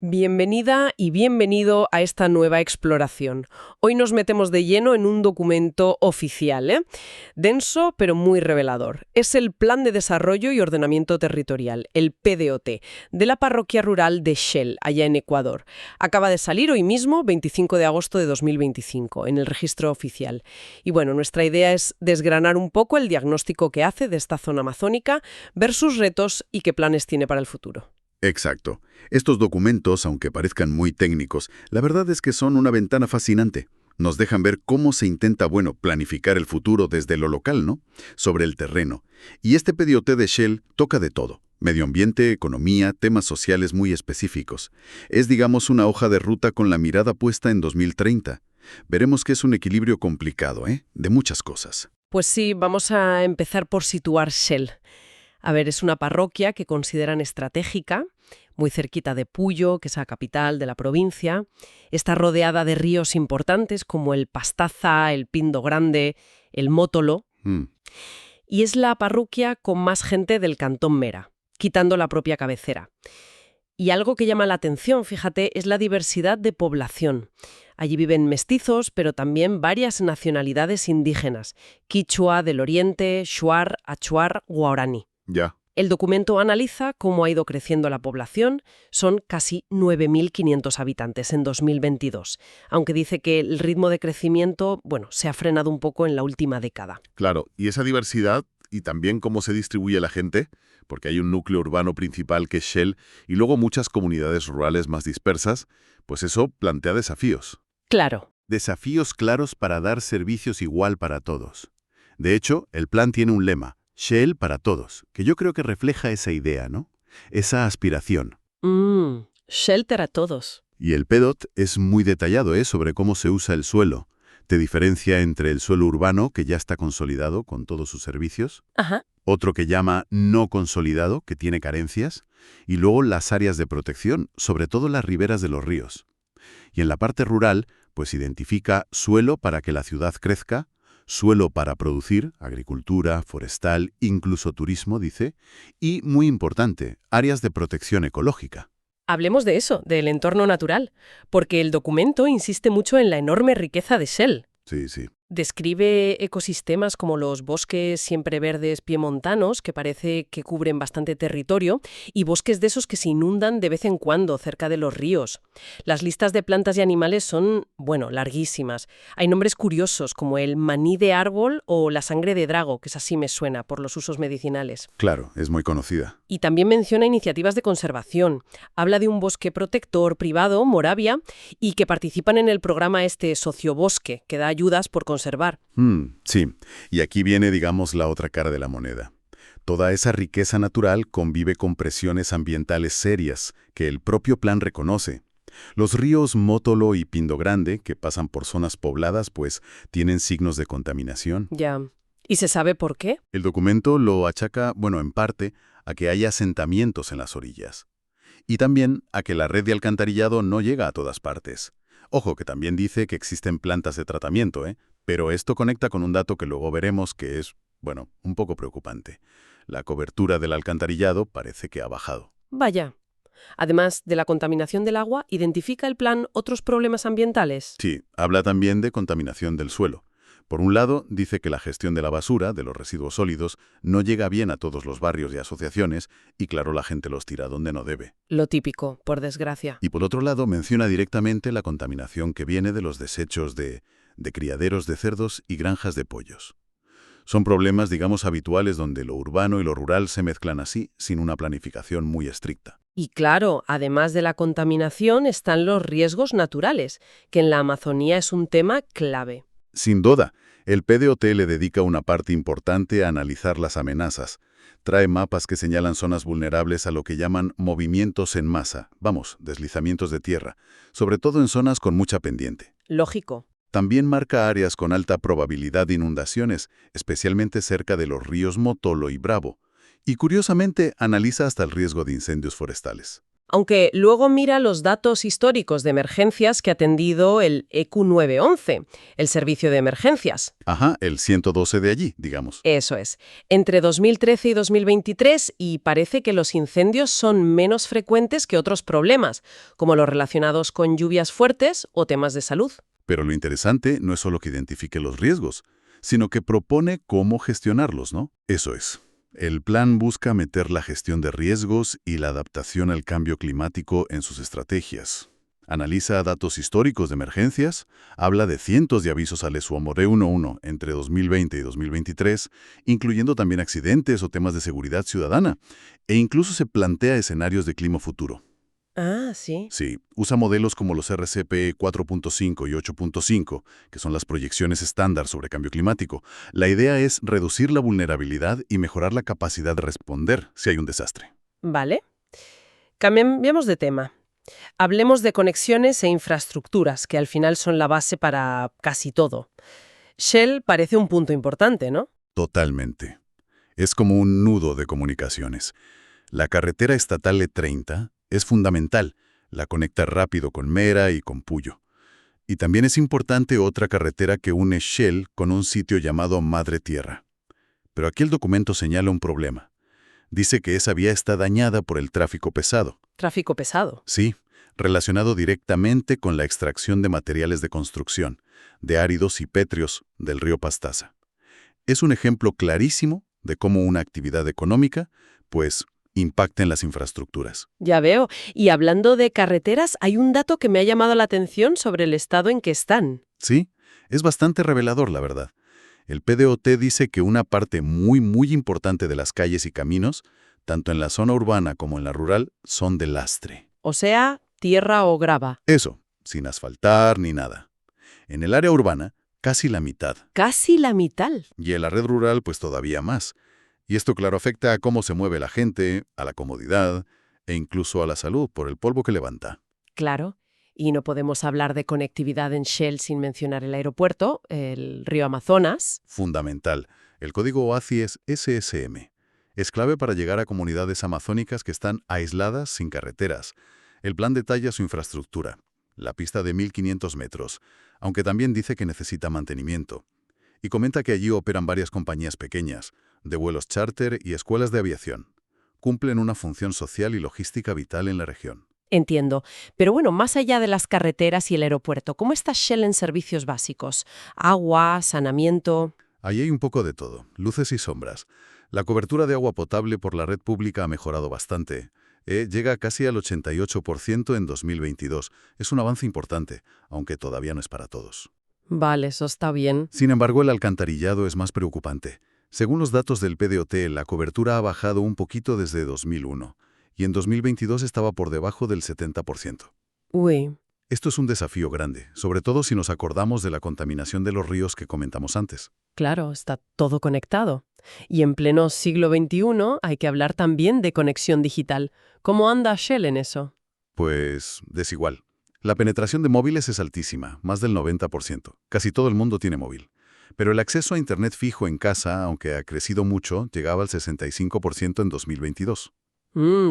Bienvenida y bienvenido a esta nueva exploración. Hoy nos metemos de lleno en un documento oficial, denso pero muy revelador. Es el Plan de Desarrollo y Ordenamiento Territorial, el PDOT, de la parroquia rural de Shell, allá en Ecuador. Acaba de salir hoy mismo, 25 de agosto de 2025, en el registro oficial. Y bueno, nuestra idea es desgranar un poco el diagnóstico que hace de esta zona amazónica, ver sus retos y qué planes tiene para el futuro. Exacto. Estos documentos, aunque parezcan muy técnicos, la verdad es que son una ventana fascinante. Nos dejan ver cómo se intenta, planificar el futuro desde lo local, ¿no? Sobre el terreno. Y este PDOT de Shell toca de todo. Medio ambiente, economía, temas sociales muy específicos. Es, digamos, una hoja de ruta con la mirada puesta en 2030. Veremos que es un equilibrio complicado, de muchas cosas. Pues sí, vamos a empezar por situar Shell. A ver, es una parroquia que consideran estratégica, muy cerquita de Puyo, que es la capital de la provincia. Está rodeada de ríos importantes como el Pastaza, el Pindo Grande, el Mótolo. Y es la parroquia con más gente del cantón Mera, quitando la propia cabecera. Y algo que llama la atención, fíjate, es la diversidad de población. Allí viven mestizos, pero también varias nacionalidades indígenas: quichua del oriente, shuar, achuar, guaraní. Ya. El documento analiza cómo ha ido creciendo la población. Son casi 9.500 habitantes en 2022, aunque dice que el ritmo de crecimiento, se ha frenado un poco en la última década. Claro, y esa diversidad y también cómo se distribuye la gente, porque hay un núcleo urbano principal que es Shell y luego muchas comunidades rurales más dispersas, pues eso plantea desafíos. Claro. Desafíos claros para dar servicios igual para todos. De hecho, el plan tiene un lema: Shell para todos, que yo creo que refleja esa idea, ¿no? Esa aspiración. Shelter a todos. Y el PDOT es muy detallado, sobre cómo se usa el suelo. Te diferencia entre el suelo urbano, que ya está consolidado con todos sus servicios, otro que llama no consolidado, que tiene carencias, y luego las áreas de protección, sobre todo las riberas de los ríos. Y en la parte rural, pues identifica suelo para que la ciudad crezca, suelo para producir, agricultura, forestal, incluso turismo, dice, y, muy importante, áreas de protección ecológica. Hablemos de eso, del entorno natural, porque el documento insiste mucho en la enorme riqueza de Shell. Sí. Describe ecosistemas como los bosques siempreverdes piemontanos, que parece que cubren bastante territorio, y bosques de esos que se inundan de vez en cuando cerca de los ríos. Las listas de plantas y animales son, larguísimas. Hay nombres curiosos como el maní de árbol o la sangre de drago, que es así me suena por los usos medicinales. Claro, es muy conocida. Y también menciona iniciativas de conservación. Habla de un bosque protector privado, Moravia, y que participan en el programa Sociobosque, que da ayudas por conservar. Sí, y aquí viene, digamos, la otra cara de la moneda. Toda esa riqueza natural convive con presiones ambientales serias que el propio plan reconoce. Los ríos Mótolo y Pindo Grande, que pasan por zonas pobladas, pues tienen signos de contaminación. Ya. ¿Y se sabe por qué? El documento lo achaca, en parte, a que hay asentamientos en las orillas. Y también a que la red de alcantarillado no llega a todas partes. Ojo, que también dice que existen plantas de tratamiento, Pero esto conecta con un dato que luego veremos que es, un poco preocupante. La cobertura del alcantarillado parece que ha bajado. Vaya. Además de la contaminación del agua, ¿identifica el plan otros problemas ambientales? Sí, habla también de contaminación del suelo. Por un lado, dice que la gestión de la basura, de los residuos sólidos, no llega bien a todos los barrios y asociaciones, y claro, la gente los tira donde no debe. Lo típico, por desgracia. Y por otro lado, menciona directamente la contaminación que viene de los desechos de criaderos de cerdos y granjas de pollos. Son problemas, digamos, habituales donde lo urbano y lo rural se mezclan así, sin una planificación muy estricta. Y claro, además de la contaminación están los riesgos naturales, que en la Amazonía es un tema clave. Sin duda, el PDOT le dedica una parte importante a analizar las amenazas. Trae mapas que señalan zonas vulnerables a lo que llaman movimientos en masa, deslizamientos de tierra, sobre todo en zonas con mucha pendiente. Lógico. También marca áreas con alta probabilidad de inundaciones, especialmente cerca de los ríos Mótolo y Bravo. Y curiosamente, analiza hasta el riesgo de incendios forestales. Aunque luego mira los datos históricos de emergencias que ha atendido el EQ 911, el servicio de emergencias. Ajá, el 112 de allí, digamos. Eso es. Entre 2013 y 2023, y parece que los incendios son menos frecuentes que otros problemas, como los relacionados con lluvias fuertes o temas de salud. Pero lo interesante no es solo que identifique los riesgos, sino que propone cómo gestionarlos, ¿no? Eso es. El plan busca meter la gestión de riesgos y la adaptación al cambio climático en sus estrategias. Analiza datos históricos de emergencias, habla de cientos de avisos al ESUAMORE 1.1 entre 2020 y 2023, incluyendo también accidentes o temas de seguridad ciudadana, e incluso se plantea escenarios de clima futuro. Ah, sí. Sí, usa modelos como los RCP 4.5 y 8.5, que son las proyecciones estándar sobre cambio climático. La idea es reducir la vulnerabilidad y mejorar la capacidad de responder si hay un desastre. Vale. Cambiemos de tema. Hablemos de conexiones e infraestructuras, que al final son la base para casi todo. Shell parece un punto importante, ¿no? Totalmente. Es como un nudo de comunicaciones. La carretera estatal E30 es fundamental. La conecta rápido con Mera y con Puyo. Y también es importante otra carretera que une Shell con un sitio llamado Madre Tierra. Pero aquí el documento señala un problema. Dice que esa vía está dañada por el tráfico pesado. Tráfico pesado. Sí, relacionado directamente con la extracción de materiales de construcción, de áridos y pétreos del río Pastaza. Es un ejemplo clarísimo de cómo una actividad económica, pues, impacta en las infraestructuras. Ya veo. Y hablando de carreteras, hay un dato que me ha llamado la atención sobre el estado en que están. Sí, es bastante revelador, la verdad. El PDOT dice que una parte muy importante de las calles y caminos, tanto en la zona urbana como en la rural, son de lastre. O sea, tierra o grava. Eso, sin asfaltar ni nada. En el área urbana, casi la mitad. Casi la mitad. Y en la red rural, pues todavía más. Y esto, claro, afecta a cómo se mueve la gente, a la comodidad e incluso a la salud por el polvo que levanta. Claro. Y no podemos hablar de conectividad en Shell sin mencionar el aeropuerto, el río Amazonas. Fundamental. El código OACI es SSM. Es clave para llegar a comunidades amazónicas que están aisladas sin carreteras. El plan detalla su infraestructura, la pista de 1.500 metros, aunque también dice que necesita mantenimiento. Y comenta que allí operan varias compañías pequeñas, de vuelos charter y escuelas de aviación. Cumplen una función social y logística vital en la región. Entiendo. Pero bueno, más allá de las carreteras y el aeropuerto, ¿cómo está Shell en servicios básicos? Agua, saneamiento. Allí hay un poco de todo, luces y sombras. La cobertura de agua potable por la red pública ha mejorado bastante. Llega casi al 88% en 2022. Es un avance importante, aunque todavía no es para todos. Vale, eso está bien. Sin embargo, el alcantarillado es más preocupante. Según los datos del PDOT, la cobertura ha bajado un poquito desde 2001. Y en 2022 estaba por debajo del 70%. Uy. Esto es un desafío grande, sobre todo si nos acordamos de la contaminación de los ríos que comentamos antes. Claro, está todo conectado. Y en pleno siglo XXI hay que hablar también de conexión digital. ¿Cómo anda Shell en eso? Pues desigual. La penetración de móviles es altísima, más del 90%. Casi todo el mundo tiene móvil. Pero el acceso a Internet fijo en casa, aunque ha crecido mucho, llegaba al 65% en 2022.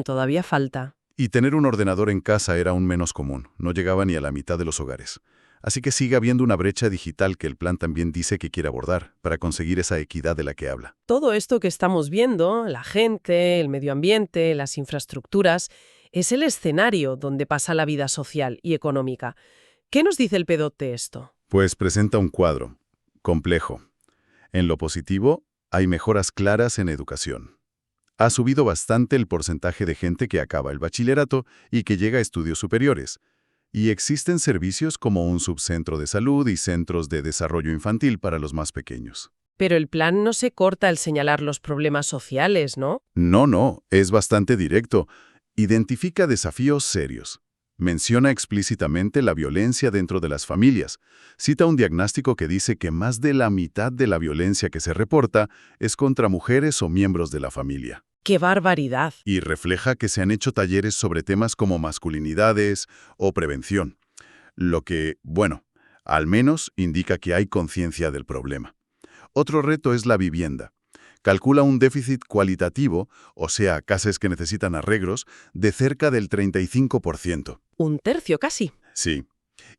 Todavía falta. Y tener un ordenador en casa era aún menos común, no llegaba ni a la mitad de los hogares. Así que sigue habiendo una brecha digital que el plan también dice que quiere abordar, para conseguir esa equidad de la que habla. Todo esto que estamos viendo, la gente, el medio ambiente, las infraestructuras, es el escenario donde pasa la vida social y económica. ¿Qué nos dice el PDOT esto? Pues presenta un cuadro complejo. En lo positivo, hay mejoras claras en educación. Ha subido bastante el porcentaje de gente que acaba el bachillerato y que llega a estudios superiores. Y existen servicios como un subcentro de salud y centros de desarrollo infantil para los más pequeños. Pero el plan no se corta al señalar los problemas sociales, ¿no? No, es bastante directo. Identifica desafíos serios. Menciona explícitamente la violencia dentro de las familias. Cita un diagnóstico que dice que más de la mitad de la violencia que se reporta es contra mujeres o miembros de la familia. ¡Qué barbaridad! Y refleja que se han hecho talleres sobre temas como masculinidades o prevención. Lo que, bueno, al menos indica que hay conciencia del problema. Otro reto es la vivienda. calcula un déficit cualitativo, o sea, casas que necesitan arreglos, de cerca del 35%. Un tercio casi. Sí.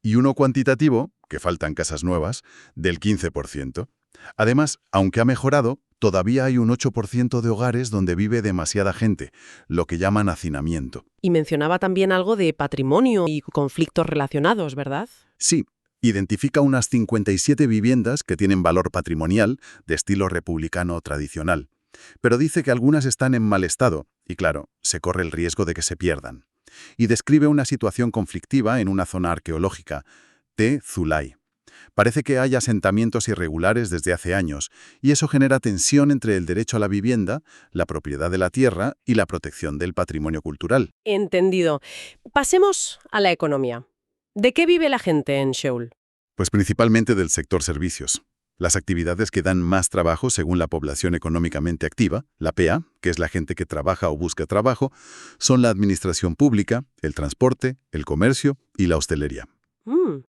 Y uno cuantitativo, que faltan casas nuevas, del 15%. Además, aunque ha mejorado, todavía hay un 8% de hogares donde vive demasiada gente, lo que llaman hacinamiento. Y mencionaba también algo de patrimonio y conflictos relacionados, ¿verdad? Sí, identifica unas 57 viviendas que tienen valor patrimonial de estilo republicano tradicional, pero dice que algunas están en mal estado y, claro, se corre el riesgo de que se pierdan. Y describe una situación conflictiva en una zona arqueológica, Te Zulay. Parece que hay asentamientos irregulares desde hace años, y eso genera tensión entre el derecho a la vivienda, la propiedad de la tierra y la protección del patrimonio cultural. Entendido. Pasemos a la economía. ¿De qué vive la gente en Seúl? Pues principalmente del sector servicios. Las actividades que dan más trabajo según la población económicamente activa, la PA, que es la gente que trabaja o busca trabajo, son la administración pública, el transporte, el comercio y la hostelería.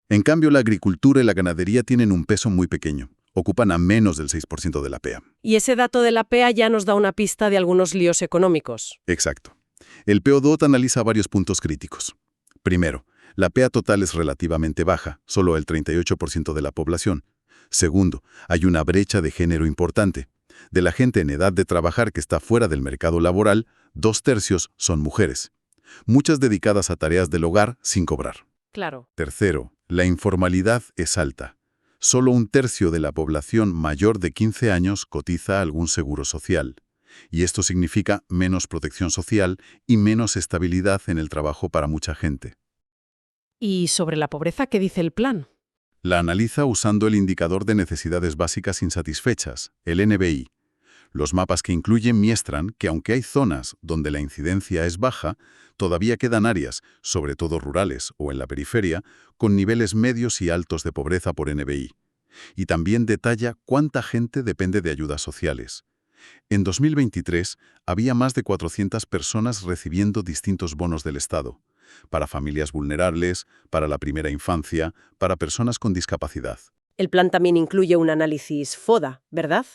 En cambio, la agricultura y la ganadería tienen un peso muy pequeño. Ocupan a menos del 6% de la PA. Y ese dato de la PA ya nos da una pista de algunos líos económicos. Exacto. El PO-DOT analiza varios puntos críticos. Primero, la PA total es relativamente baja, solo el 38% de la población. Segundo, hay una brecha de género importante. De la gente en edad de trabajar que está fuera del mercado laboral, 2/3 son mujeres. Muchas dedicadas a tareas del hogar sin cobrar. Claro. Tercero, la informalidad es alta. Solo 1/3 de la población mayor de 15 años cotiza algún seguro social. Y esto significa menos protección social y menos estabilidad en el trabajo para mucha gente. ¿Y sobre la pobreza qué dice el plan? La analiza usando el indicador de necesidades básicas insatisfechas, el NBI. Los mapas que incluyen muestran que aunque hay zonas donde la incidencia es baja, todavía quedan áreas, sobre todo rurales o en la periferia, con niveles medios y altos de pobreza por NBI. Y también detalla cuánta gente depende de ayudas sociales. En 2023 había más de 400 personas recibiendo distintos bonos del Estado, para familias vulnerables, para la primera infancia, para personas con discapacidad. El plan también incluye un análisis FODA, ¿verdad?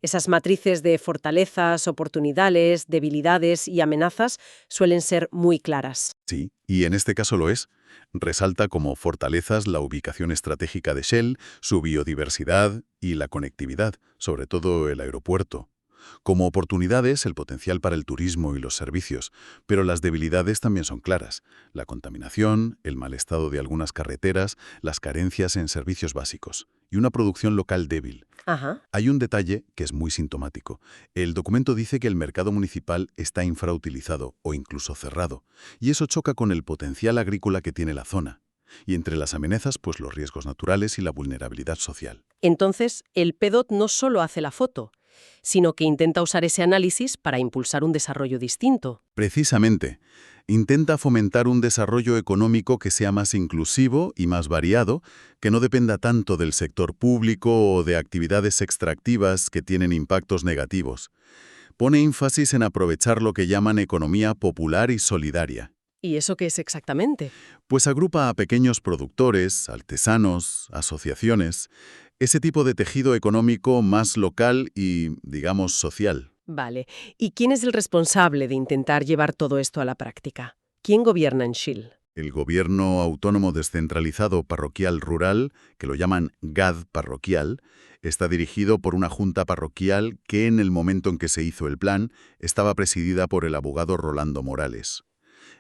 Esas matrices de fortalezas, oportunidades, debilidades y amenazas suelen ser muy claras. Sí, y en este caso lo es. Resalta como fortalezas la ubicación estratégica de Shell, su biodiversidad y la conectividad, sobre todo el aeropuerto. Como oportunidades, el potencial para el turismo y los servicios, pero las debilidades también son claras. La contaminación, el mal estado de algunas carreteras, las carencias en servicios básicos y una producción local débil. Hay un detalle que es muy sintomático. El documento dice que el mercado municipal está infrautilizado o incluso cerrado, y eso choca con el potencial agrícola que tiene la zona. Y entre las amenazas, pues los riesgos naturales y la vulnerabilidad social. Entonces, el PDOT no solo hace la foto, sino que intenta usar ese análisis para impulsar un desarrollo distinto. Precisamente, intenta fomentar un desarrollo económico que sea más inclusivo y más variado, que no dependa tanto del sector público o de actividades extractivas que tienen impactos negativos. Pone énfasis en aprovechar lo que llaman economía popular y solidaria. ¿Y eso qué es exactamente? Pues agrupa a pequeños productores, artesanos, asociaciones, ese tipo de tejido económico más local y, digamos, social. Vale. ¿Y quién es el responsable de intentar llevar todo esto a la práctica? ¿Quién gobierna en Seúl? El gobierno autónomo descentralizado parroquial rural, que lo llaman GAD parroquial, está dirigido por una junta parroquial que en el momento en que se hizo el plan estaba presidida por el abogado Rolando Morales.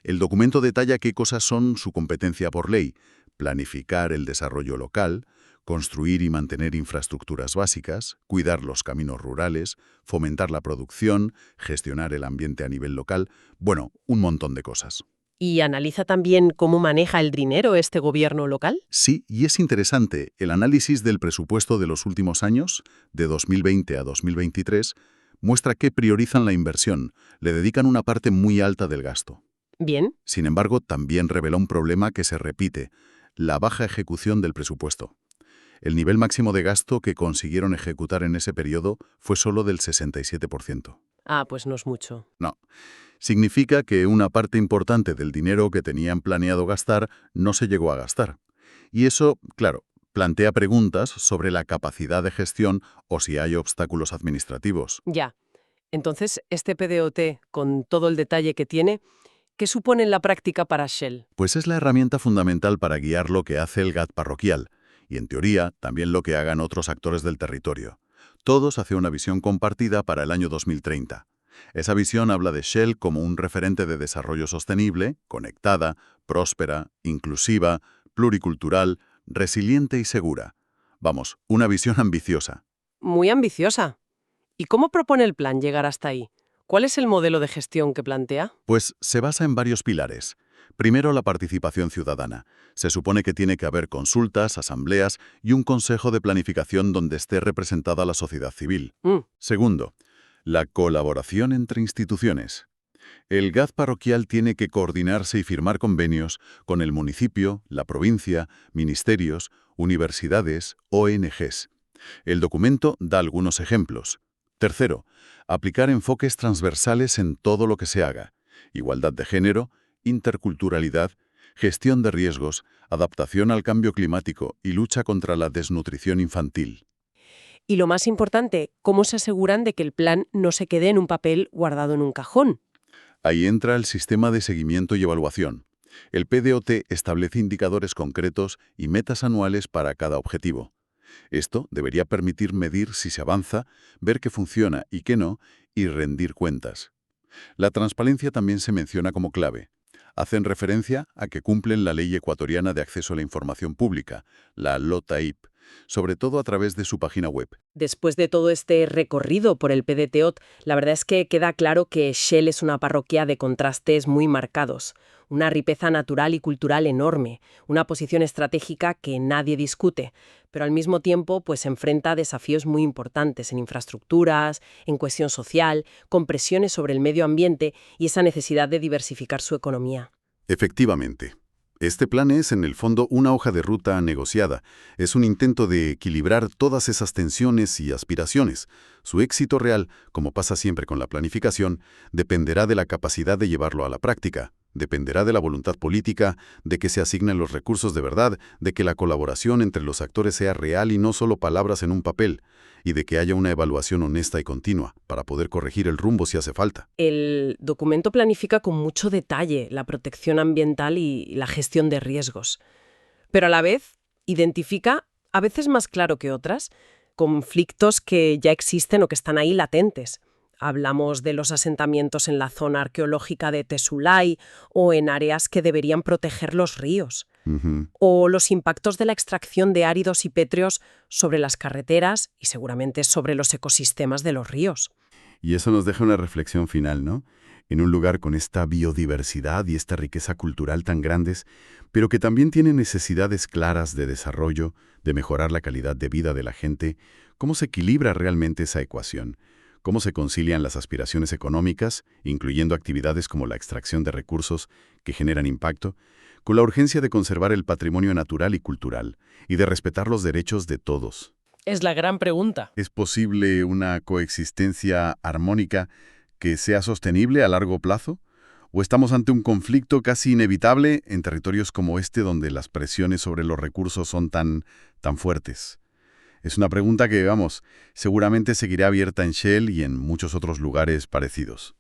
El documento detalla qué cosas son su competencia por ley: planificar el desarrollo local, construir y mantener infraestructuras básicas, cuidar los caminos rurales, fomentar la producción, gestionar el ambiente a nivel local, bueno, un montón de cosas. ¿Y analiza también cómo maneja el dinero este gobierno local? Sí, y es interesante, el análisis del presupuesto de los últimos años, de 2020 a 2023, muestra que priorizan la inversión, le dedican una parte muy alta del gasto. Bien. Sin embargo, también revela un problema que se repite: la baja ejecución del presupuesto. El nivel máximo de gasto que consiguieron ejecutar en ese periodo fue solo del 67%. Ah, pues no es mucho. No. Significa que una parte importante del dinero que tenían planeado gastar no se llegó a gastar. Y eso, claro, Plantea preguntas sobre la capacidad de gestión o si hay obstáculos administrativos. Ya. Entonces, este PDOT, con todo el detalle que tiene, ¿qué supone en la práctica para Shell? Pues es la herramienta fundamental para guiar lo que hace el GAT parroquial y, en teoría, también lo que hagan otros actores del territorio. Todos hacia una visión compartida para el año 2030. Esa visión habla de Shell como un referente de desarrollo sostenible, conectada, próspera, inclusiva, pluricultural, resiliente y segura. Vamos, una visión ambiciosa. Muy ambiciosa. ¿Y cómo propone el plan llegar hasta ahí? ¿Cuál es el modelo de gestión que plantea? Pues se basa en varios pilares. Primero, la participación ciudadana. Se supone que tiene que haber consultas, asambleas y un consejo de planificación donde esté representada la sociedad civil. Segundo, la colaboración entre instituciones. El GAT parroquial tiene que coordinarse y firmar convenios con el municipio, la provincia, ministerios, universidades, ONGs. El documento da algunos ejemplos. Tercero, aplicar enfoques transversales en todo lo que se haga. Igualdad de género, interculturalidad, gestión de riesgos, adaptación al cambio climático y lucha contra la desnutrición infantil. Y lo más importante, ¿cómo se aseguran de que el plan no se quede en un papel guardado en un cajón? Ahí entra el sistema de seguimiento y evaluación. El PDOT establece indicadores concretos y metas anuales para cada objetivo. Esto debería permitir medir si se avanza, ver qué funciona y qué no, y rendir cuentas. La transparencia también se menciona como clave. Hacen referencia a que cumplen la Ley Ecuatoriana de Acceso a la Información Pública, la LOTAIP, sobre todo a través de su página web. Después de todo este recorrido por el PDTOT, la verdad es que queda claro que Shell es una parroquia de contrastes muy marcados, una riqueza natural y cultural enorme, una posición estratégica que nadie discute, pero al mismo tiempo pues enfrenta a desafíos muy importantes en infraestructuras, en cohesión social, con presiones sobre el medio ambiente y esa necesidad de diversificar su economía. Efectivamente. Este plan es, en el fondo, una hoja de ruta negociada. Es un intento de equilibrar todas esas tensiones y aspiraciones. Su éxito real, como pasa siempre con la planificación, dependerá de la capacidad de llevarlo a la práctica. Dependerá de la voluntad política, de que se asignen los recursos de verdad, de que la colaboración entre los actores sea real y no solo palabras en un papel, y de que haya una evaluación honesta y continua para poder corregir el rumbo si hace falta. El documento planifica con mucho detalle la protección ambiental y la gestión de riesgos, pero a la vez identifica, a veces más claro que otras, conflictos que ya existen o que están ahí latentes. Hablamos de los asentamientos en la zona arqueológica de Tesulay o en áreas que deberían proteger los ríos. O los impactos de la extracción de áridos y pétreos sobre las carreteras y seguramente sobre los ecosistemas de los ríos. Y eso nos deja una reflexión final, ¿no? En un lugar con esta biodiversidad y esta riqueza cultural tan grandes, pero que también tiene necesidades claras de desarrollo, de mejorar la calidad de vida de la gente, ¿cómo se equilibra realmente esa ecuación? ¿Cómo se concilian las aspiraciones económicas, incluyendo actividades como la extracción de recursos que generan impacto, con la urgencia de conservar el patrimonio natural y cultural y de respetar los derechos de todos? Es la gran pregunta. ¿Es posible una coexistencia armónica que sea sostenible a largo plazo? ¿O estamos ante un conflicto casi inevitable en territorios como este donde las presiones sobre los recursos son tan fuertes? Es una pregunta que, seguramente seguirá abierta en Shell y en muchos otros lugares parecidos.